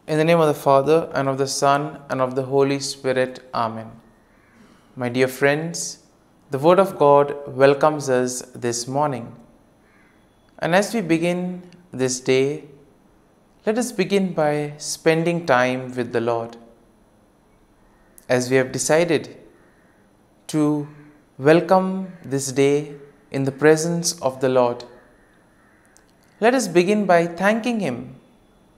In the name of the Father, and of the Son, and of the Holy Spirit. Amen. My dear friends, the Word of God welcomes us this morning. And as we begin this day, let us begin by spending time with the Lord. As we have decided to welcome this day in the presence of the Lord, let us begin by thanking Him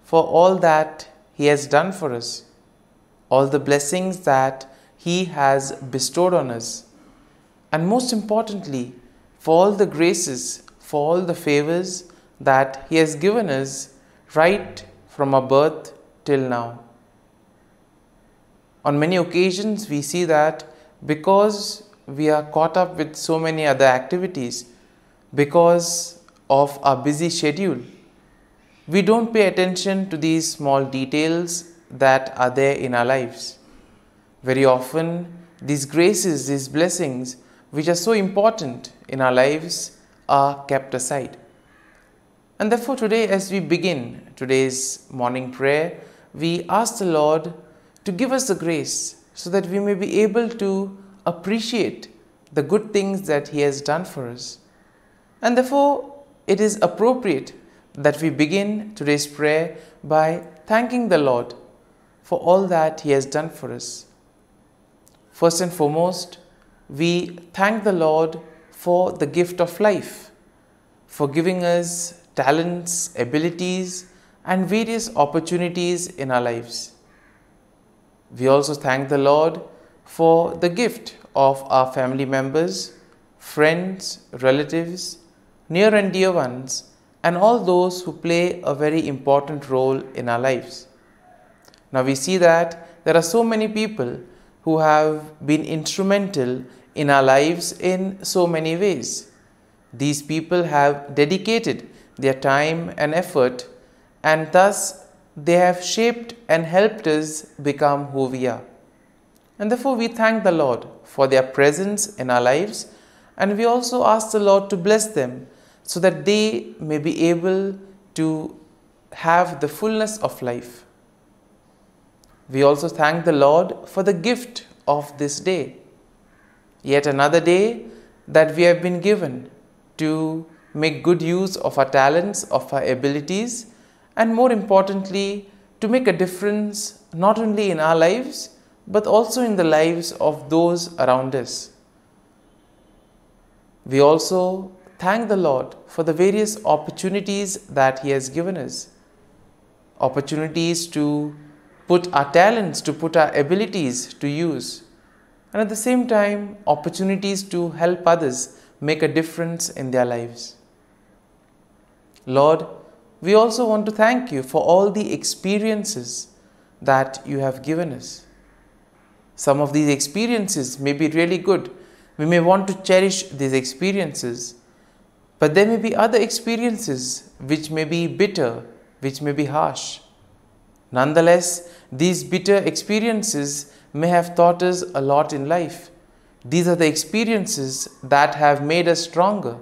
for all that He has done for us, all the blessings that He has bestowed on us, and most importantly, for all the graces, for all the favors that He has given us right from our birth till now. On many occasions, we see that because we are caught up with so many other activities, because of our busy schedule, we don't pay attention to these small details that are there in our lives. Very often, these graces, these blessings, which are so important in our lives, are kept aside. And therefore today, as we begin today's morning prayer, we ask the Lord to give us the grace so that we may be able to appreciate the good things that He has done for us. And therefore, it is appropriate that we begin today's prayer by thanking the Lord for all that He has done for us. First and foremost, we thank the Lord for the gift of life, for giving us talents, abilities, and various opportunities in our lives. We also thank the Lord for the gift of our family members, friends, relatives, near and dear ones, and all those who play a very important role in our lives. Now we see that there are so many people who have been instrumental in our lives in so many ways. These people have dedicated their time and effort, and thus they have shaped and helped us become who we are. And therefore we thank the Lord for their presence in our lives, and we also ask the Lord to bless them so that they may be able to have the fullness of life. We also thank the Lord for the gift of this day, yet another day that we have been given to make good use of our talents, of our abilities, and more importantly, to make a difference not only in our lives, but also in the lives of those around us. We also thank the Lord for the various opportunities that He has given us. Opportunities to put our talents, to put our abilities to use. And at the same time, opportunities to help others make a difference in their lives. Lord, we also want to thank You for all the experiences that You have given us. Some of these experiences may be really good. We may want to cherish these experiences. But there may be other experiences which may be bitter, which may be harsh. Nonetheless, these bitter experiences may have taught us a lot in life. These are the experiences that have made us stronger.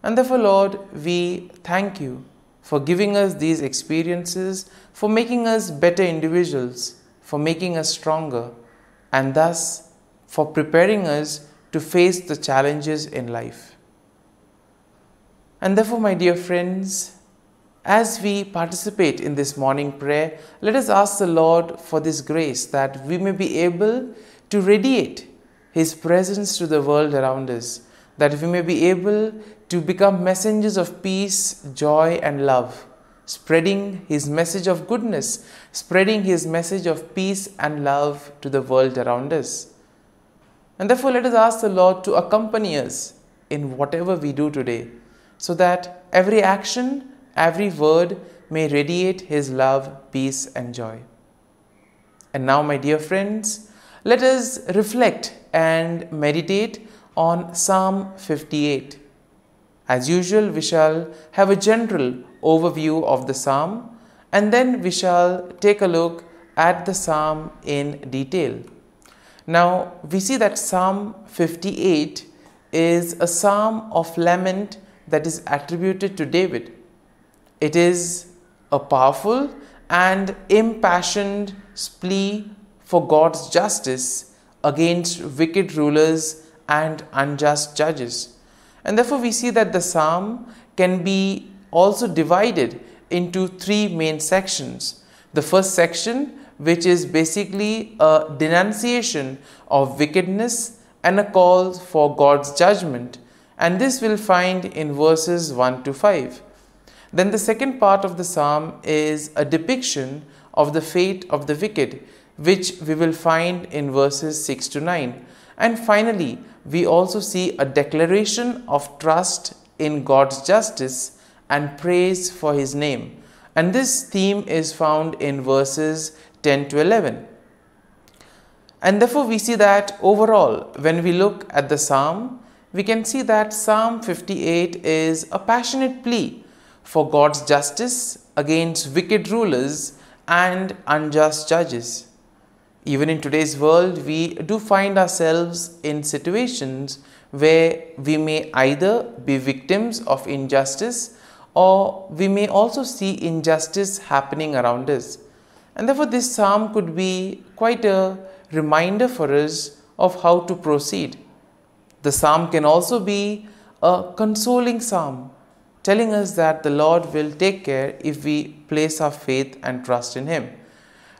And therefore, Lord, we thank You for giving us these experiences, for making us better individuals, for making us stronger, and thus for preparing us to face the challenges in life. And therefore, my dear friends, as we participate in this morning prayer, let us ask the Lord for this grace that we may be able to radiate His presence to the world around us, that we may be able to become messengers of peace, joy, and love, spreading His message of goodness, spreading His message of peace and love to the world around us. And therefore, let us ask the Lord to accompany us in whatever we do today, so that every action, every word may radiate His love, peace, and joy. And now, my dear friends, let us reflect and meditate on Psalm 58. As usual, we shall have a general overview of the psalm, and then we shall take a look at the psalm in detail. Now, we see that Psalm 58 is a psalm of lament that is attributed to David. It is a powerful and impassioned plea for God's justice against wicked rulers and unjust judges. And therefore we see that the psalm can be also divided into three main sections. The first section, which is basically a denunciation of wickedness and a call for God's judgment, and this we'll find in verses 1 to 5. Then the second part of the psalm is a depiction of the fate of the wicked, which we will find in verses 6 to 9. And finally, we also see a declaration of trust in God's justice and praise for His name. And this theme is found in verses 10 to 11. And therefore we see that overall, when we look at the psalm, we can see that Psalm 58 is a passionate plea for God's justice against wicked rulers and unjust judges. Even in today's world, we do find ourselves in situations where we may either be victims of injustice or we may also see injustice happening around us. And therefore this psalm could be quite a reminder for us of how to proceed. The psalm can also be a consoling psalm, telling us that the Lord will take care if we place our faith and trust in Him.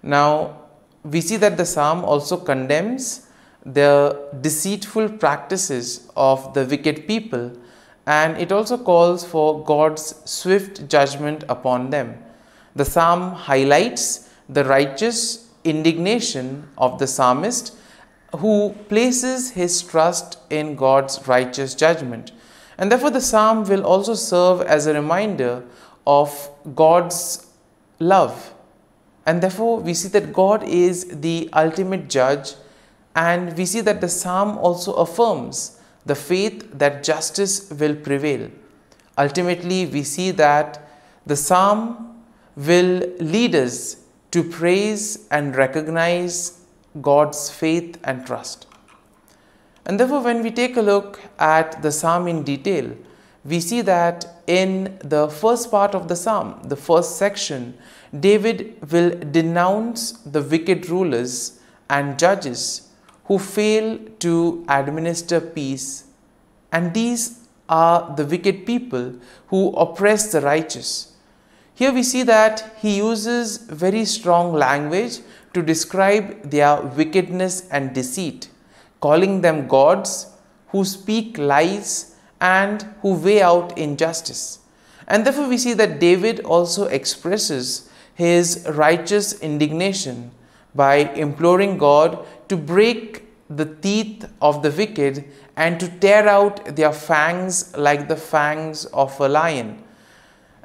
Now, we see that the psalm also condemns the deceitful practices of the wicked people, and it also calls for God's swift judgment upon them. The psalm highlights the righteous indignation of the psalmist, who places his trust in God's righteous judgment. And therefore the psalm will also serve as a reminder of God's love. And therefore we see that God is the ultimate judge, and we see that the psalm also affirms the faith that justice will prevail. Ultimately we see that the psalm will lead us to praise and recognize God's faith and trust. And therefore when we take a look at the psalm in detail, we see that in the first part of the psalm, the first section, David will denounce the wicked rulers and judges who fail to administer peace. And these are the wicked people who oppress the righteous. Here we see that he uses very strong language to describe their wickedness and deceit, calling them gods who speak lies and who weigh out injustice. And therefore we see that David also expresses his righteous indignation by imploring God to break the teeth of the wicked and to tear out their fangs like the fangs of a lion.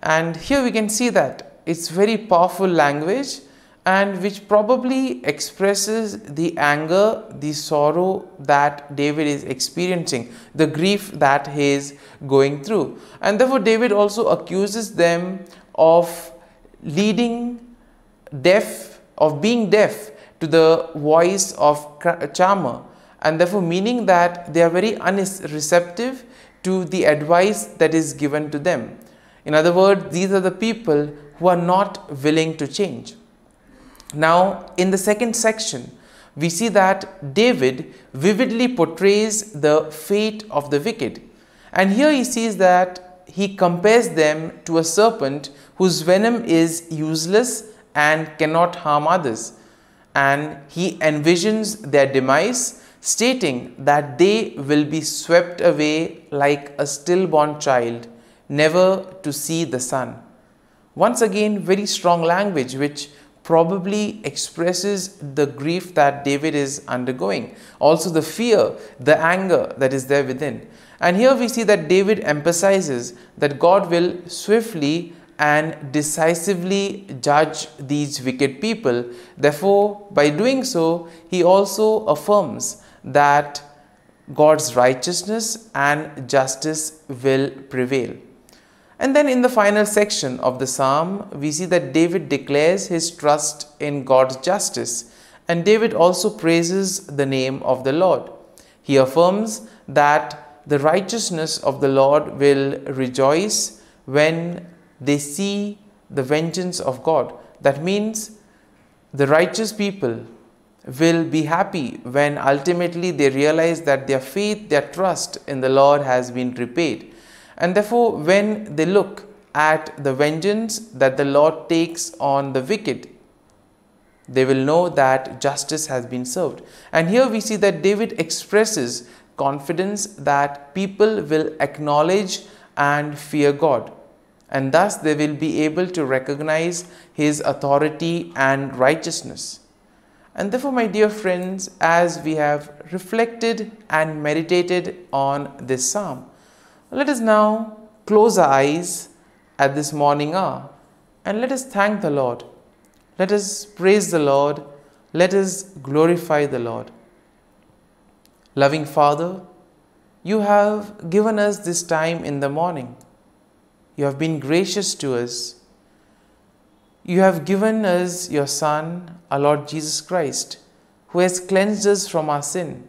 And here we can see that it's very powerful language, and which probably expresses the anger, the sorrow that David is experiencing, the grief that he is going through. And therefore David also accuses them of being deaf to the voice of charmer, and therefore meaning that they are very unreceptive to the advice that is given to them. In other words, these are the people who are not willing to change. Now, in the second section, we see that David vividly portrays the fate of the wicked. And here he sees that he compares them to a serpent whose venom is useless and cannot harm others. And he envisions their demise, stating that they will be swept away like a stillborn child, never to see the sun. Once again, very strong language which probably expresses the grief that David is undergoing. Also the fear, the anger that is there within. And here we see that David emphasizes that God will swiftly and decisively judge these wicked people. Therefore, by doing so, he also affirms that God's righteousness and justice will prevail. And then in the final section of the psalm, we see that David declares his trust in God's justice, and David also praises the name of the Lord. He affirms that the righteousness of the Lord will rejoice when they see the vengeance of God. That means the righteous people will be happy when ultimately they realize that their faith, their trust in the Lord has been repaid. And therefore, when they look at the vengeance that the Lord takes on the wicked, they will know that justice has been served. And here we see that David expresses confidence that people will acknowledge and fear God, and thus they will be able to recognize His authority and righteousness. And therefore, my dear friends, as we have reflected and meditated on this psalm, let us now close our eyes at this morning hour and let us thank the Lord. Let us praise the Lord. Let us glorify the Lord. Loving Father, you have given us this time in the morning. You have been gracious to us. You have given us your Son, our Lord Jesus Christ, who has cleansed us from our sin.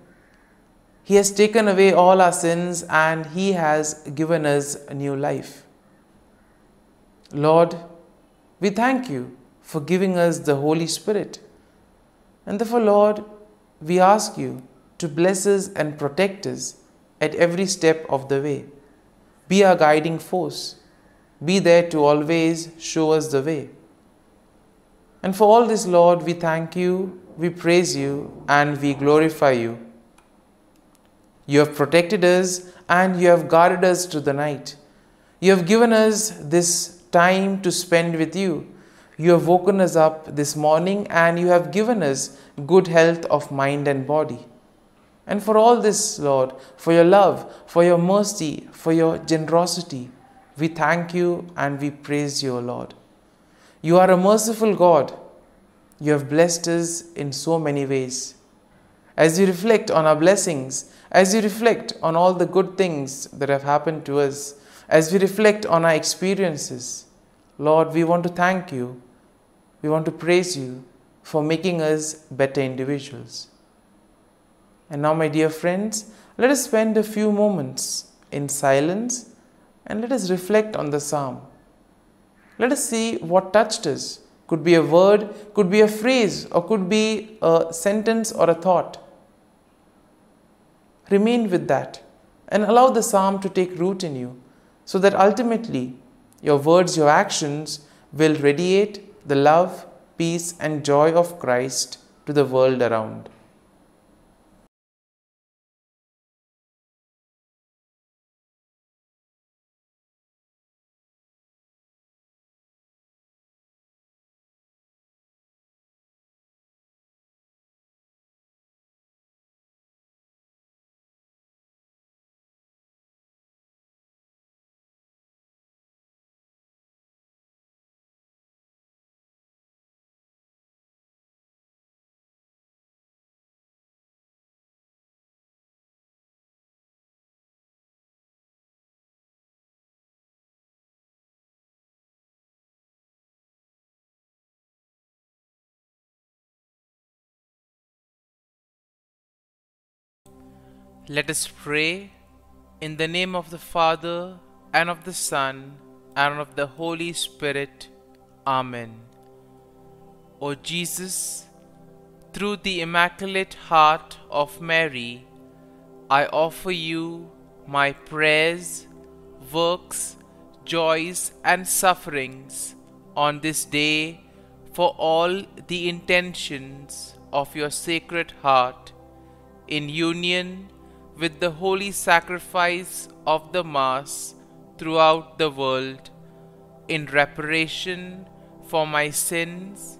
He has taken away all our sins and He has given us a new life. Lord, we thank you for giving us the Holy Spirit. And therefore, Lord, we ask you to bless us and protect us at every step of the way. Be our guiding force. Be there to always show us the way. And for all this, Lord, we thank you, we praise you, and we glorify you. You have protected us and you have guarded us through the night. You have given us this time to spend with you. You have woken us up this morning and you have given us good health of mind and body. And for all this, Lord, for your love, for your mercy, for your generosity, we thank you and we praise you, O Lord. You are a merciful God. You have blessed us in so many ways. As you reflect on our blessings, as you reflect on all the good things that have happened to us, as we reflect on our experiences, Lord, we want to thank you. We want to praise you for making us better individuals. And now, my dear friends, let us spend a few moments in silence and let us reflect on the psalm. Let us see what touched us. Could be a word, could be a phrase, or could be a sentence or a thought. Remain with that and allow the psalm to take root in you, so that ultimately your words, your actions will radiate the love, peace, and joy of Christ to the world around. Let us pray in the name of the Father, and of the Son, and of the Holy Spirit. Amen. O Jesus, through the Immaculate Heart of Mary, I offer you my prayers, works, joys, and sufferings on this day for all the intentions of your Sacred Heart, in union with the holy sacrifice of the Mass throughout the world, in reparation for my sins,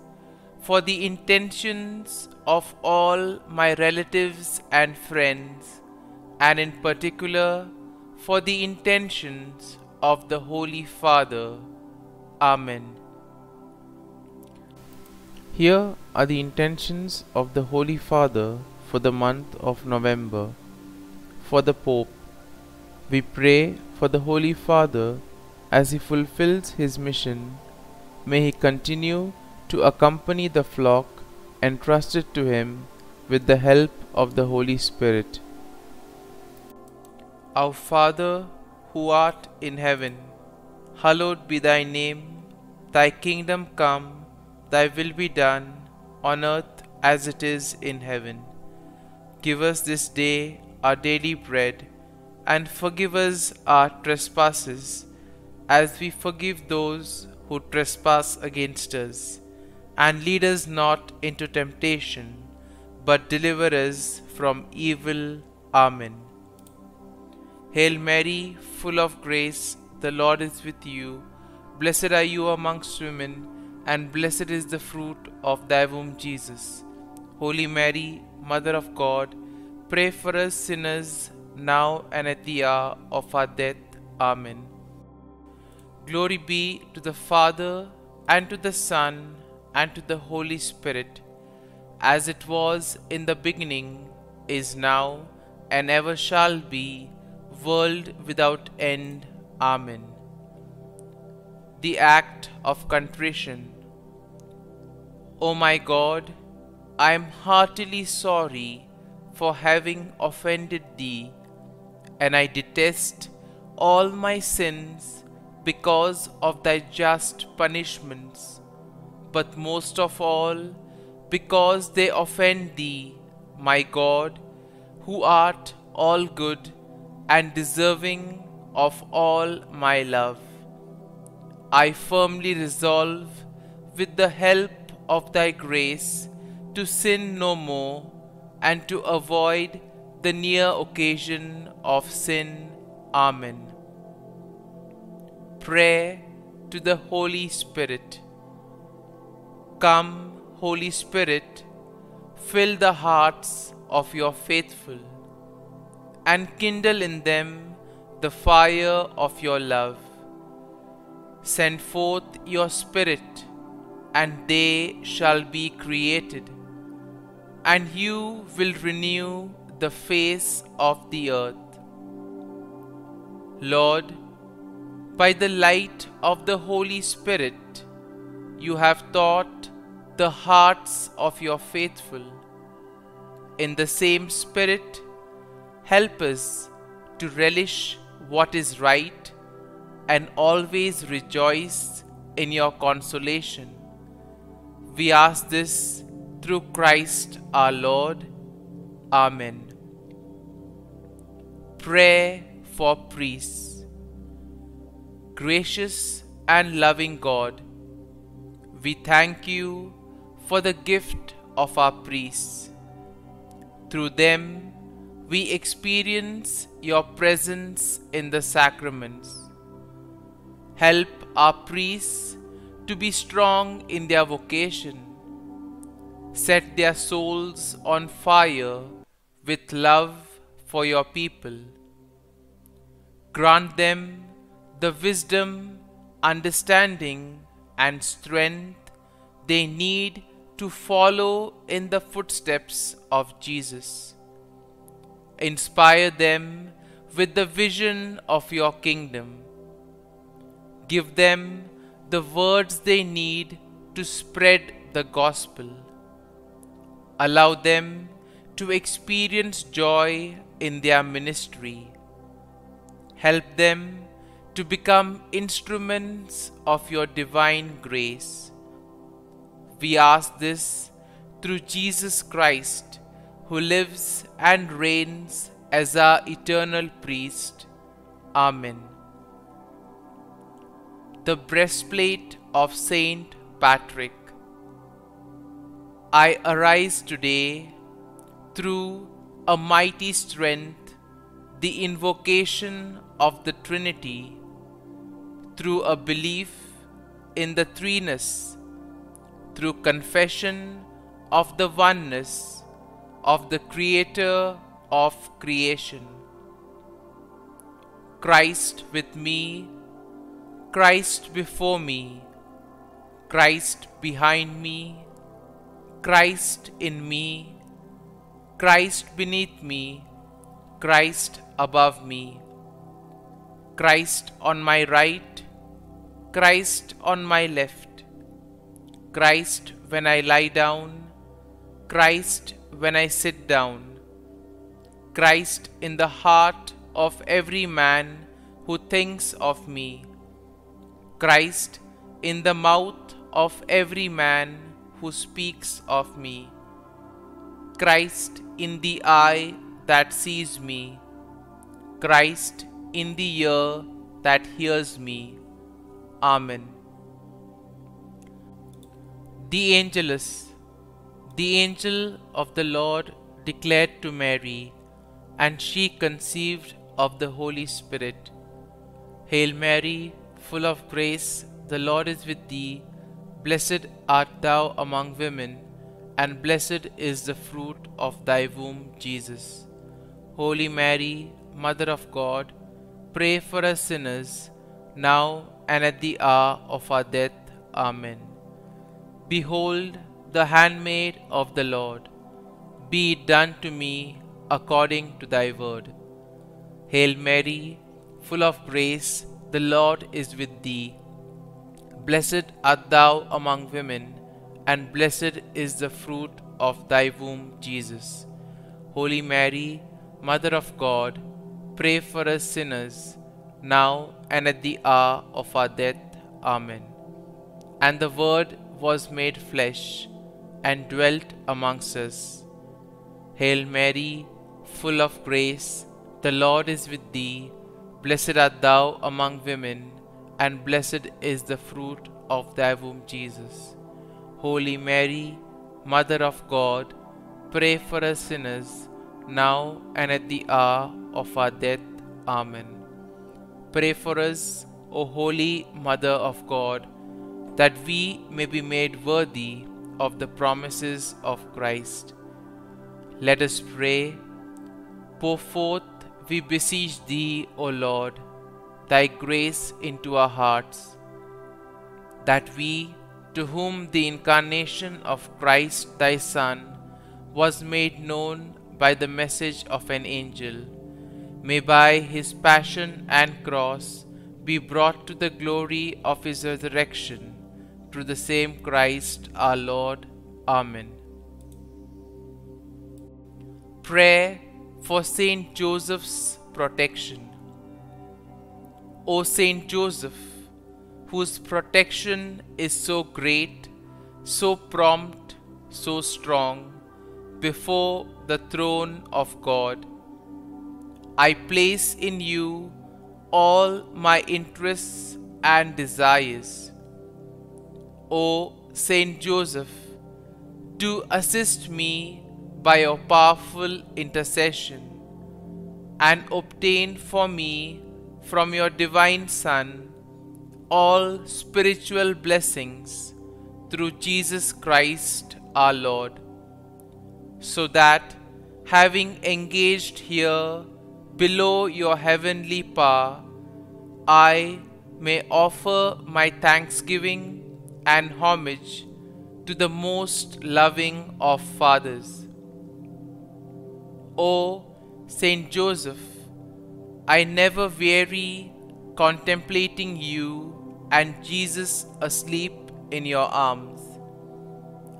for the intentions of all my relatives and friends, and in particular for the intentions of the Holy Father. Amen. Here are the intentions of the Holy Father for the month of November. For the Pope, we pray for the Holy Father as he fulfills his mission. May he continue to accompany the flock entrusted to him with the help of the Holy Spirit. Our Father, who art in heaven, hallowed be thy name. Thy kingdom come, Thy will be done on earth as it is in heaven. Give us this day our daily bread, and forgive us our trespasses, as we forgive those who trespass against us. And lead us not into temptation, but deliver us from evil. Amen. Hail Mary, full of grace, the Lord is with you. Blessed are you amongst women, and blessed is the fruit of thy womb, Jesus. Holy Mary, Mother of God, pray for us sinners, now and at the hour of our death. Amen. Glory be to the Father, and to the Son, and to the Holy Spirit, as it was in the beginning, is now, and ever shall be, world without end. Amen. The Act of Contrition. O my God, I am heartily sorry for having offended Thee, and I detest all my sins because of Thy just punishments, but most of all because they offend Thee, my God, who art all good and deserving of all my love. I firmly resolve, with the help of Thy grace, to sin no more, and to avoid the near occasion of sin. Amen. Prayer to the Holy Spirit. Come, Holy Spirit, fill the hearts of your faithful, and kindle in them the fire of your love. Send forth your Spirit, and they shall be created, and you will renew the face of the earth. Lord, by the light of the Holy Spirit, you have taught the hearts of your faithful. In the same Spirit, help us to relish what is right and always rejoice in your consolation. We ask this through Christ our Lord. Amen. Prayer for Priests. Gracious and loving God, we thank you for the gift of our priests. Through them, we experience your presence in the sacraments. Help our priests to be strong in their vocation. Set their souls on fire with love for your people. Grant them the wisdom, understanding, and strength they need to follow in the footsteps of Jesus. Inspire them with the vision of your kingdom. Give them the words they need to spread the gospel. Allow them to experience joy in their ministry. Help them to become instruments of your divine grace. We ask this through Jesus Christ, who lives and reigns as our eternal priest. Amen. The breastplate of Saint Patrick. I arise today through a mighty strength, the invocation of the Trinity, through a belief in the threeness, through confession of the oneness of the Creator of creation. Christ with me, Christ before me, Christ behind me, Christ in me, Christ beneath me, Christ above me, Christ on my right, Christ on my left, Christ when I lie down, Christ when I sit down, Christ in the heart of every man who thinks of me, Christ in the mouth of every man who speaks of me. Christ in the eye that sees me, Christ in the ear that hears me. Amen. The Angelus. The angel of the Lord declared to Mary, and she conceived of the Holy Spirit. Hail Mary, full of grace, the Lord is with thee. Blessed art thou among women, and blessed is the fruit of thy womb, Jesus. Holy Mary, Mother of God, pray for us sinners, now and at the hour of our death. Amen. Behold, the handmaid of the Lord. Be it done to me according to thy word. Hail Mary, full of grace, the Lord is with thee. Blessed art thou among women, and blessed is the fruit of thy womb, Jesus. Holy Mary, Mother of God, pray for us sinners, now and at the hour of our death. Amen. And the Word was made flesh, and dwelt amongst us. Hail Mary, full of grace, the Lord is with thee. Blessed art thou among women, and blessed is the fruit of thy womb, Jesus. Holy Mary, Mother of God, pray for us sinners, now and at the hour of our death. Amen. Pray for us, O Holy Mother of God, that we may be made worthy of the promises of Christ. Let us pray. Pour forth, we beseech thee, O Lord, thy grace into our hearts, that we, to whom the incarnation of Christ thy Son was made known by the message of an angel, may by his passion and cross be brought to the glory of his resurrection, through the same Christ our Lord. Amen. Prayer for Saint Joseph's protection. O Saint Joseph, whose protection is so great, so prompt, so strong, before the throne of God, I place in you all my interests and desires. O Saint Joseph, do assist me by your powerful intercession, and obtain for me from your divine Son all spiritual blessings through Jesus Christ our Lord, so that, having engaged here below your heavenly power, I may offer my thanksgiving and homage to the most loving of fathers. O Saint Joseph, I never weary contemplating you and Jesus asleep in your arms.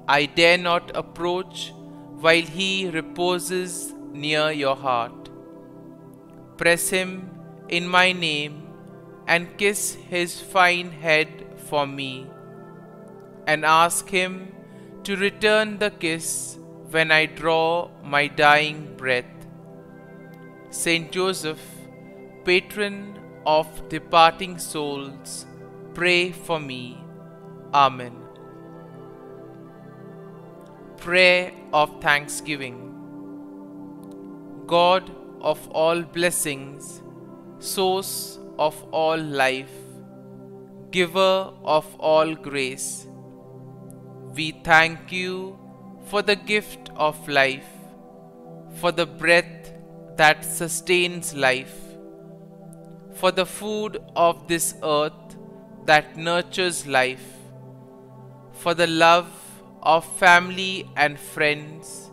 I dare not approach while he reposes near your heart. Press him in my name and kiss his fine head for me, and ask him to return the kiss when I draw my dying breath. Saint Joseph, patron of departing souls, pray for me. Amen. Prayer of Thanksgiving. God of all blessings, source of all life, giver of all grace, we thank you for the gift of life, for the breath that sustains life, for the food of this earth that nurtures life, for the love of family and friends,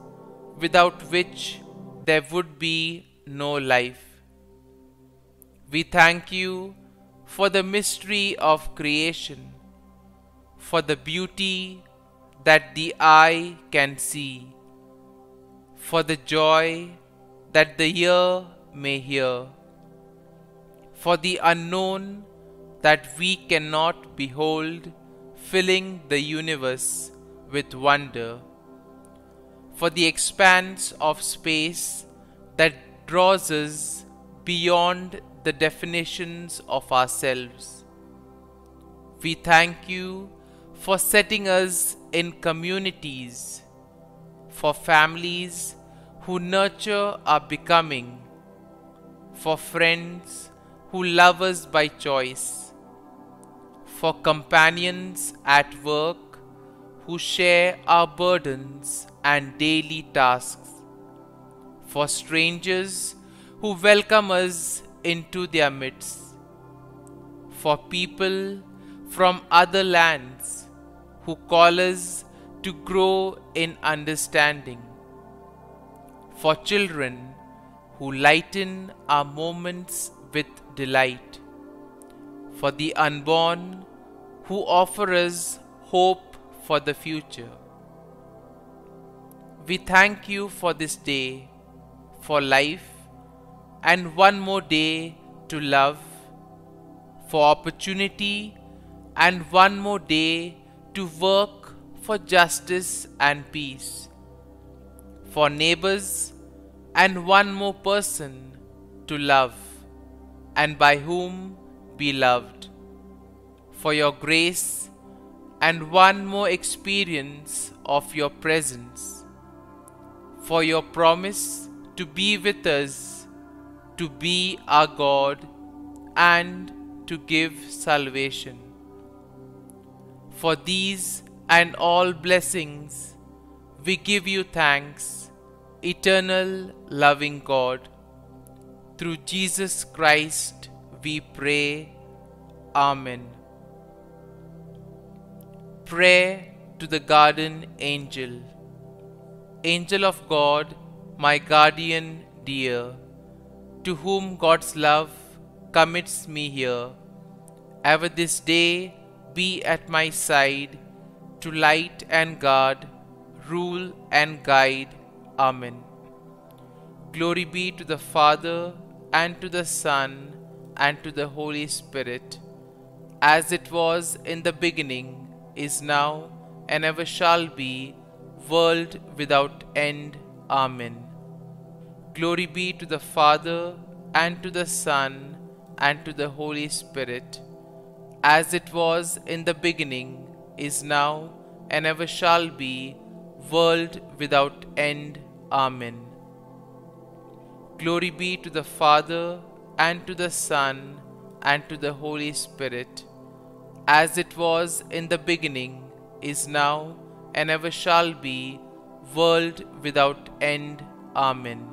without which there would be no life. We thank you for the mystery of creation, for the beauty that the eye can see, for the joy that the ear may hear, for the unknown that we cannot behold filling the universe with wonder, for the expanse of space that draws us beyond the definitions of ourselves. We thank you for setting us in communities, for families who nurture our becoming, for friends who love us by choice, for companions at work who share our burdens and daily tasks, for strangers who welcome us into their midst, for people from other lands who call us to grow in understanding, for children who lighten our moments with delight, for the unborn who offer us hope for the future. We thank you for this day, for life, and one more day to love, for opportunity, and one more day to work for justice and peace, for neighbors, and one more person to love, and by whom be loved, for your grace, and one more experience of your presence, for your promise to be with us, to be our God, and to give salvation. For these and all blessings, we give you thanks, eternal loving God. Through Jesus Christ we pray. Amen. Prayer to the Guardian Angel. Angel of God, my guardian dear, to whom God's love commits me here, ever this day be at my side, to light and guard, rule and guide. Amen. Glory be to the Father, and to the Son, and to the Holy Spirit, as it was in the beginning, is now, and ever shall be, world without end. Amen. Glory be to the Father, and to the Son, and to the Holy Spirit, as it was in the beginning, is now, and ever shall be, world without end. Amen. Glory be to the Father, and to the Son, and to the Holy Spirit, as it was in the beginning, is now, and ever shall be, world without end. Amen.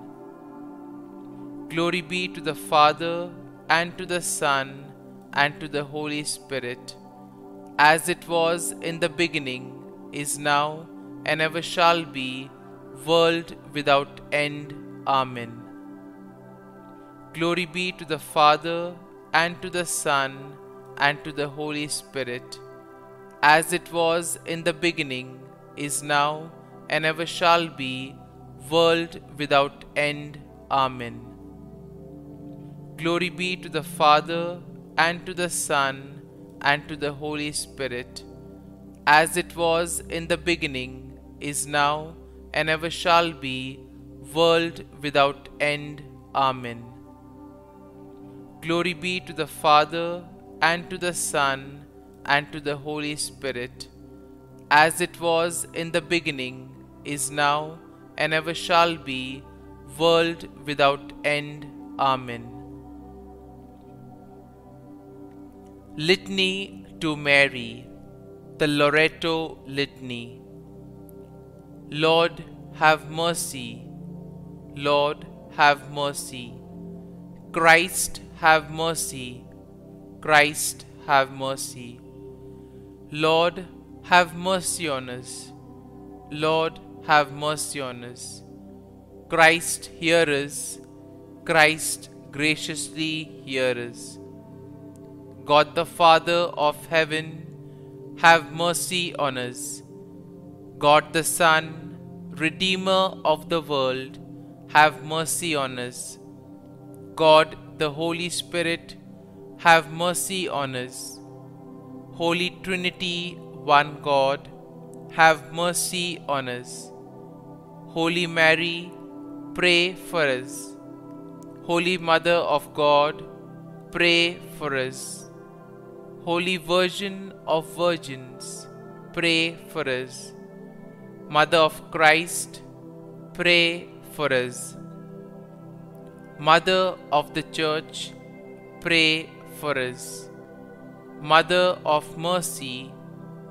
Glory be to the Father, and to the Son, and to the Holy Spirit, as it was in the beginning, is now, and ever shall be, world without end. Amen. Glory be to the Father, and to the Son, and to the Holy Spirit, as it was in the beginning, is now, and ever shall be, world without end. Amen. Glory be to the Father, and to the Son, and to the Holy Spirit, as it was in the beginning, is now, and ever shall be, world without end. Amen. Glory be to the Father, and to the Son, and to the Holy Spirit, as it was in the beginning, is now, and ever shall be, world without end. Amen. Litany to Mary, the Loreto Litany. Lord, have mercy. Lord, have mercy. Christ, have mercy. Christ, have mercy. Lord, have mercy on us. Lord, have mercy on us. Christ, hear us. Christ, graciously hear us. God the Father of heaven, have mercy on us. God the Son, Redeemer of the world, have mercy on us. God the Holy Spirit, have mercy on us. Holy Trinity, one God, have mercy on us. Holy Mary, pray for us. Holy Mother of God, pray for us. Holy Virgin of Virgins, pray for us. Mother of Christ, pray for us. Mother of the Church, pray for us. Mother of Mercy,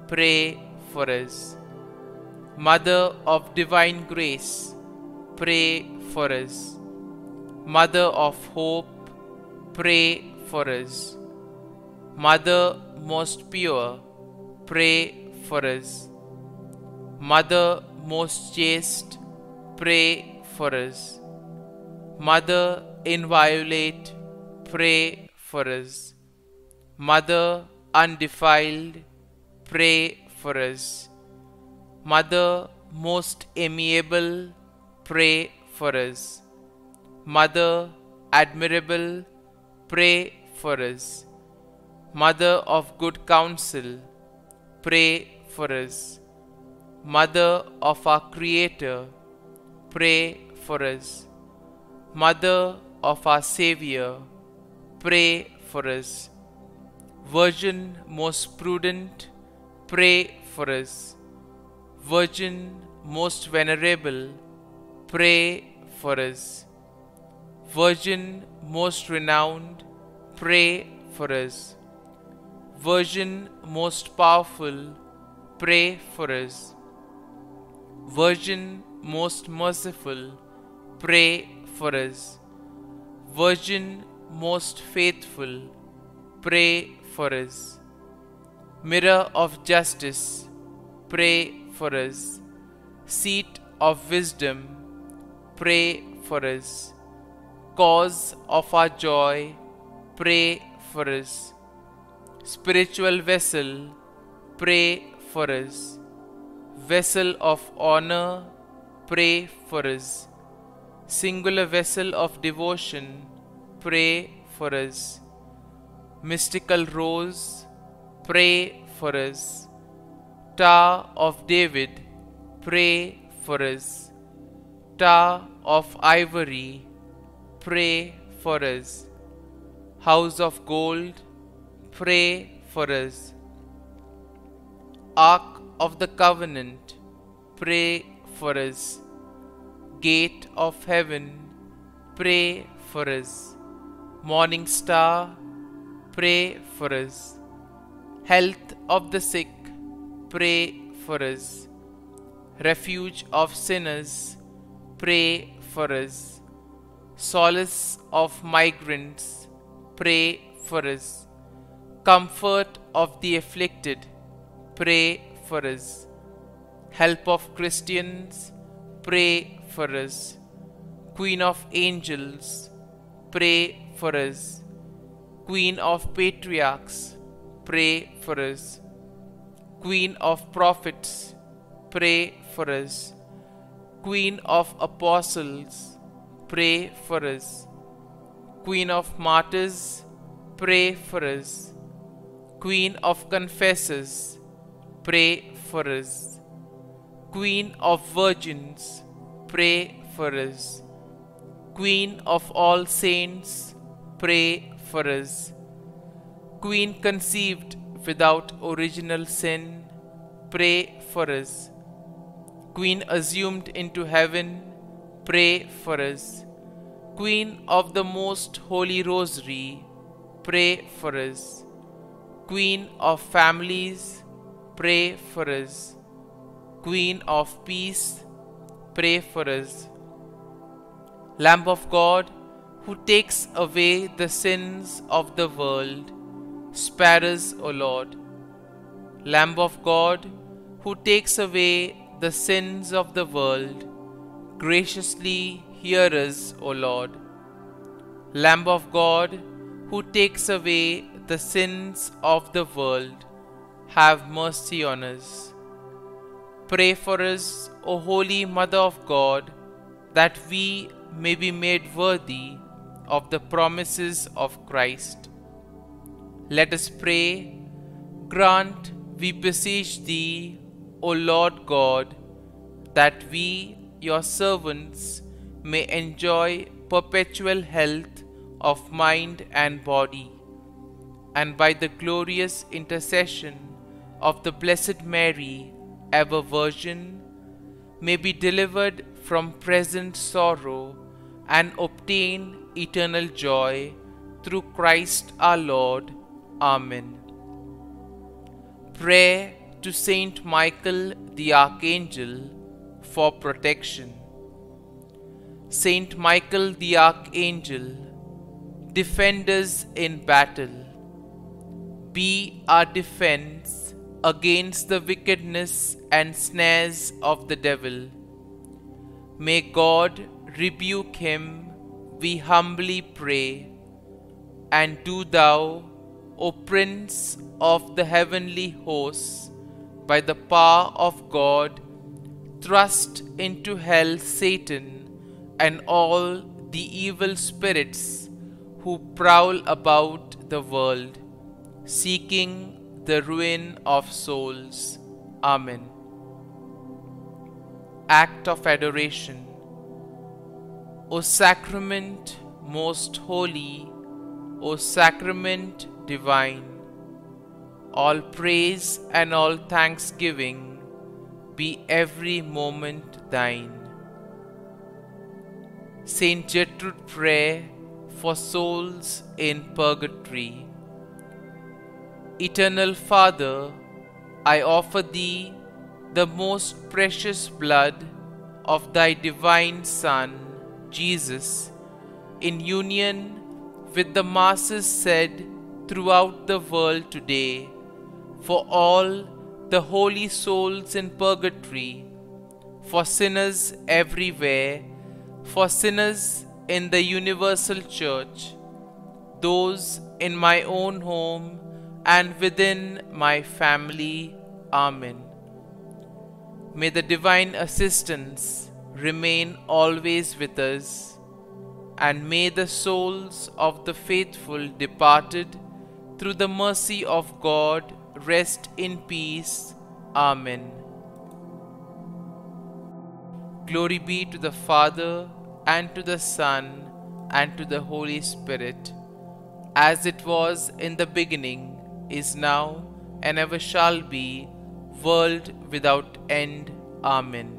pray for us. Mother of Divine Grace, pray for us. Mother of Hope, pray for us. Mother most pure, pray for us. Mother most chaste, pray for us. Mother inviolate, pray for us. Mother undefiled, pray for us. Mother most amiable, pray for us. Mother admirable, pray for us. Mother of good counsel, pray for us. Mother of our Creator, pray for us. Mother of our Savior, pray for us. Virgin most prudent, pray for us. Virgin most venerable, pray for us. Virgin most renowned, pray for us. Virgin most powerful, pray for us. Virgin most merciful, pray for us. Virgin most faithful, pray for us. Mirror of justice, pray for us. Seat of wisdom, pray for us. Cause of our joy, pray for us. Spiritual vessel, pray for us. Vessel of honor, pray for us. Singular vessel of devotion, pray for us. Mystical rose, pray for us. Tower of David, pray for us. Tower of ivory, pray for us. House of gold, pray for us. Ark of the Covenant, pray for us. Gate of heaven, pray for us. Morning star, pray for us. Health of the sick, pray for us. Refuge of sinners, pray for us. Solace of migrants, pray for us. Comfort of the afflicted, pray for us. Help of Christians, pray for us. Queen of angels, pray for us. Queen of patriarchs, pray for us. Queen of prophets, pray for us. Queen of apostles, pray for us. Queen of martyrs, pray for us. Queen of confessors, pray for us. Queen of virgins, pray for us. Queen of all saints, pray for us. Queen conceived without original sin, pray for us. Queen assumed into heaven, pray for us. Queen of the Most Holy Rosary, pray for us. Queen of families, pray for us. Queen of peace, pray for us. Lamb of God, who takes away the sins of the world, spare us, O Lord. Lamb of God, who takes away the sins of the world, graciously hear us, O Lord. Lamb of God, who takes away the sins of the world, have mercy on us. Pray for us, O Holy Mother of God, that we may be made worthy of the promises of Christ. Let us pray, grant, we beseech thee, O Lord God, that we, your servants, may enjoy perpetual health of mind and body, and by the glorious intercession of the Blessed Mary, ever Virgin, may be delivered from present sorrow and obtain eternal joy through Christ our Lord. Amen. Prayer to Saint Michael the Archangel for protection. Saint Michael the Archangel, defend us in battle. Be our defense against the wickedness and snares of the devil. May God rebuke him, we humbly pray. And do thou, O Prince of the heavenly hosts, by the power of God, thrust into hell Satan and all the evil spirits who prowl about the world, seeking the ruin of souls. Amen. Act of Adoration. O Sacrament most holy, O Sacrament divine, all praise and all thanksgiving be every moment thine. Saint Gertrude Prayer for souls in purgatory. Eternal Father, I offer thee the most precious blood of thy divine Son, Jesus, in union with the masses said throughout the world today, for all the holy souls in purgatory, for sinners everywhere, for sinners in the universal church, those in my own home and within my family. Amen. May the divine assistance remain always with us, and may the souls of the faithful departed through the mercy of God rest in peace. Amen. Glory be to the Father, and to the Son, and to the Holy Spirit, as it was in the beginning, is now, and ever shall be, world without end. Amen.